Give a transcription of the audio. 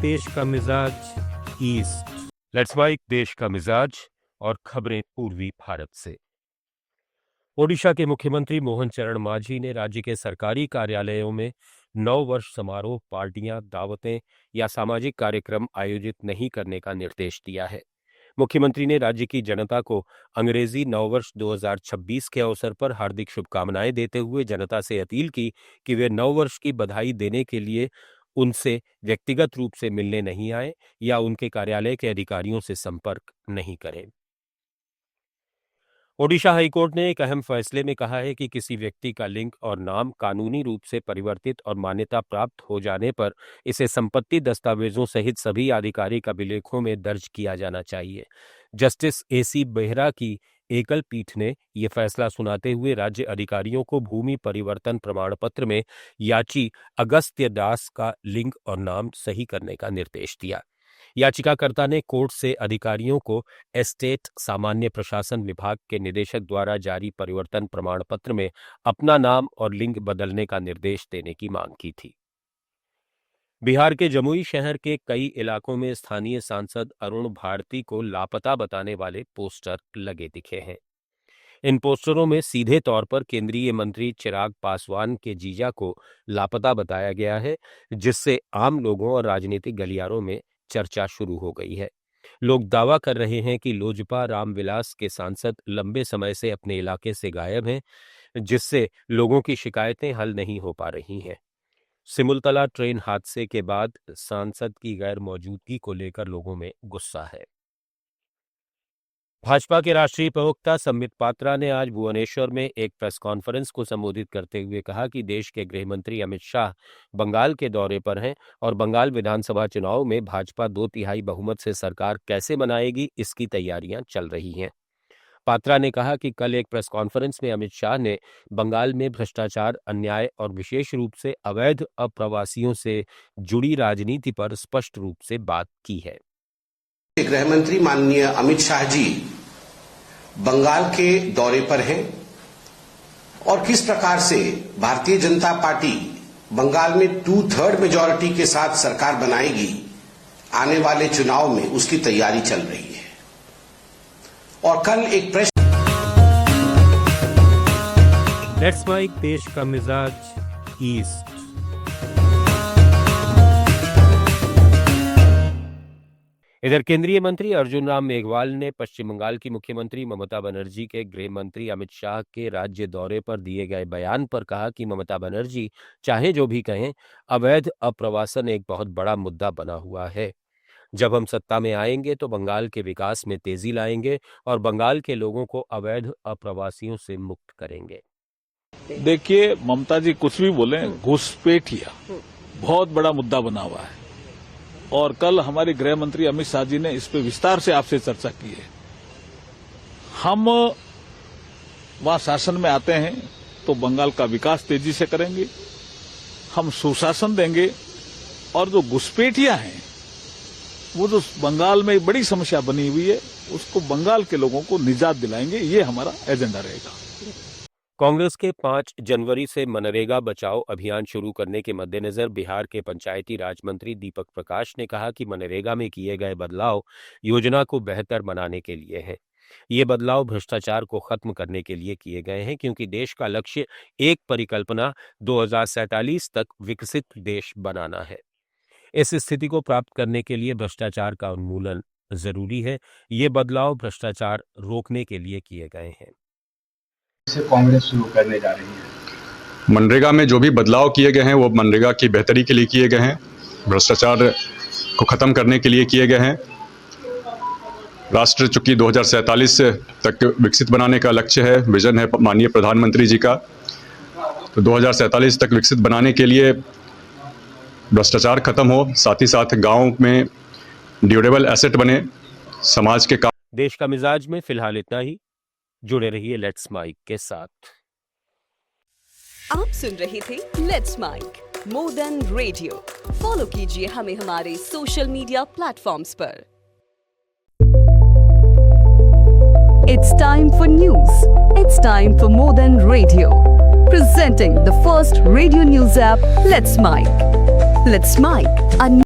देश का मिजाज ईस्ट। लेट्स माइक देश का मिजाज और खबरें पूर्वी भारत से। ओडिशा के मुख्यमंत्री मोहन चरण मांझी ने राज्य के सरकारी कार्यालयों में नव वर्ष समारोह, पार्टियां, दावतें या सामाजिक कार्यक्रम आयोजित नहीं करने का निर्देश दिया है। मुख्यमंत्री ने राज्य की जनता को अंग्रेजी नववर्ष 2026 के अवसर पर हार्दिक शुभकामनाएं देते हुए जनता से अपील की कि वे नववर्ष की बधाई देने के लिए उनसे व्यक्तिगत रूप से मिलने नहीं आए या उनके कार्यालय के अधिकारियों से संपर्क नहीं करें। ओडिशा हाईकोर्ट ने एक अहम फैसले में कहा है कि किसी व्यक्ति का लिंग और नाम कानूनी रूप से परिवर्तित और मान्यता प्राप्त हो जाने पर इसे संपत्ति दस्तावेजों सहित सभी आधिकारिक अभिलेखों में दर्ज किया जाना चाहिए। जस्टिस AC बेहरा की एकल पीठ ने यह फैसला सुनाते हुए राज्य अधिकारियों को भूमि परिवर्तन प्रमाण पत्र में याची अगस्त्य दास का लिंग और नाम सही करने का निर्देश दिया। याचिकाकर्ता ने कोर्ट से अधिकारियों को एस्टेट सामान्य प्रशासन विभाग के निदेशक द्वारा जारी परिवर्तन प्रमाण पत्र में अपना नाम और लिंग बदलने का निर्देश देने की मांग की थी। बिहार के जमुई शहर के कई इलाकों में स्थानीय सांसद अरुण भारती को लापता बताने वाले पोस्टर लगे दिखे हैं। इन पोस्टरों में सीधे तौर पर केंद्रीय मंत्री चिराग पासवान के जीजा को लापता बताया गया है, जिससे आम लोगों और राजनीतिक गलियारों में चर्चा शुरू हो गई है। लोग दावा कर रहे हैं कि लोजपा रामविलास के सांसद लंबे समय से अपने इलाके से गायब हैं, जिससे लोगों की शिकायतें हल नहीं हो पा रही हैं। सिमुलतला ट्रेन हादसे के बाद सांसद की गैर मौजूदगी को लेकर लोगों में गुस्सा है। भाजपा के राष्ट्रीय प्रवक्ता संबित पात्रा ने आज भुवनेश्वर में एक प्रेस कॉन्फ्रेंस को संबोधित करते हुए कहा कि देश के गृह मंत्री अमित शाह बंगाल के दौरे पर हैं और बंगाल विधानसभा चुनाव में भाजपा 2/3 बहुमत से सरकार कैसे बनाएगी, इसकी तैयारियां चल रही हैं। पात्रा ने कहा कि कल एक प्रेस कॉन्फ्रेंस में अमित शाह ने बंगाल में भ्रष्टाचार, अन्याय और विशेष रूप से अवैध अप्रवासियों से जुड़ी राजनीति पर स्पष्ट रूप से बात की है। गृह मंत्री माननीय अमित शाह जी बंगाल के दौरे पर हैं और किस प्रकार से भारतीय जनता पार्टी बंगाल में 2/3 मेजॉरिटी के साथ सरकार बनाएगी, आने वाले चुनाव में उसकी तैयारी चल रही है। और कल एक प्रेस लेट्स माइक देश का मिजाज ईस्ट। इधर केंद्रीय मंत्री अर्जुन राम मेघवाल ने पश्चिम बंगाल की मुख्यमंत्री ममता बनर्जी के गृह मंत्री अमित शाह के राज्य दौरे पर दिए गए बयान पर कहा कि ममता बनर्जी चाहे जो भी कहें, अवैध अप्रवासन एक बहुत बड़ा मुद्दा बना हुआ है। जब हम सत्ता में आएंगे तो बंगाल के विकास में तेजी लाएंगे और बंगाल के लोगों को अवैध अप्रवासियों से मुक्त करेंगे। देखिए, ममता जी कुछ भी बोले, घुसपैठिया बहुत बड़ा मुद्दा बना हुआ है और कल हमारे गृह मंत्री अमित शाह जी ने इस पे विस्तार से आपसे चर्चा की है। हम वहां शासन में आते हैं तो बंगाल का विकास तेजी से करेंगे, हम सुशासन देंगे और जो घुसपैठिया हैं, वो जो बंगाल में बड़ी समस्या बनी हुई है, उसको बंगाल के लोगों को निजात दिलाएंगे। ये हमारा एजेंडा रहेगा। कांग्रेस के 5 जनवरी से मनरेगा बचाओ अभियान शुरू करने के मद्देनजर बिहार के पंचायती राज मंत्री दीपक प्रकाश ने कहा कि मनरेगा में किए गए बदलाव योजना को बेहतर बनाने के लिए हैं। ये बदलाव भ्रष्टाचार को खत्म करने के लिए किए गए हैं, क्योंकि देश का लक्ष्य एक परिकल्पना 2047 तक विकसित देश बनाना है। इस स्थिति को प्राप्त करने के लिए भ्रष्टाचार का उन्मूलन जरूरी है। ये बदलाव भ्रष्टाचार रोकने के लिए किए गए हैं। से कांग्रेस शुरू करने जा रही है। मनरेगा में जो भी बदलाव किए गए हैं वो मनरेगा की बेहतरी के लिए किए गए हैं, भ्रष्टाचार को खत्म करने के लिए किए गए हैं। राष्ट्र चूंकि 2047 तक विकसित बनाने का लक्ष्य है, विजन है माननीय प्रधानमंत्री जी का, तो 2047 तक विकसित बनाने के लिए भ्रष्टाचार खत्म हो, साथ ही साथ गाँव में ड्यूरेबल एसेट बने, समाज के काम। देश का मिजाज में फिलहाल इतना ही। जुड़े रहिए लेट्स माइक के साथ। आप सुन रहे थे let's mic more than radio. Follow कीजिए हमें हमारे सोशल मीडिया प्लेटफॉर्म्स पर। It's time for news. It's time for more than radio. Presenting the first radio news app let's mic. Let's mic